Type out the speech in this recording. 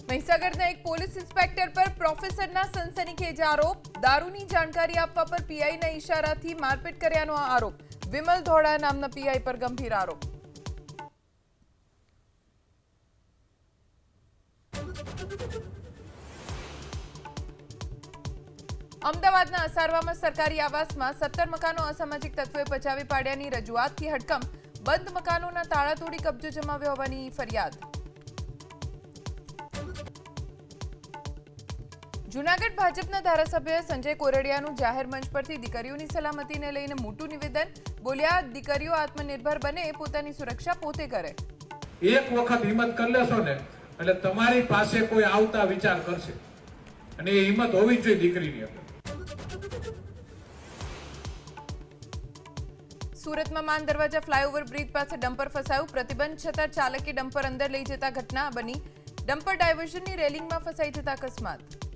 મહીસાગરના એક police inspector પર પ્રોફેસરના સનસનીખેજ આરોપ, દારૂની જાણકારી આપવા પર પીઆઈના ઈશારાથી મારપીટ કર્યાનો આરોપ. વિમલ ધોળા નામના પીઆઈ પર ગંભીર આરોપ. અમદાવાદના અસારવામાં સરકારી આવાસમાં 17 મકાનો અસામાજિક તત્વોએ પચાવી પાડ્યાની રજૂઆતથી હડકંપ. બંધ મકાનોના તાળા તોડી કબજો જમાવ્યો હોવાની ફરિયાદ. જૂનાગઢ ભાજપના ધારાસભ્ય સંજય કોરડિયાનું જાહેર મંચ પરથી દીકરીઓની સલામતીને લઈને મોટું નિવેદન. બોલ્યા, દીકરીઓ આત્મનિર્ભર બને, પોતાની સુરક્ષા પોતે કરે. એક વખત હિંમત કરી લેશો ને એટલે તમારી પાસે કોઈ આવતા વિચાર કરશે, અને એ હિંમત હોવી જોઈએ દીકરીની અંદર. સુરતમાં માન દરવાજા ફ્લાયઓવર બ્રિજ પાસે ડમ્પર ફસાયું. પ્રતિબંધ છતાં ચાલકે ડમ્પર અંદર લઈ જતા ઘટના બની. ડમ્પર ડાયવર્ઝનની રેલિંગમાં ફસાઈ જતા અકસ્માત.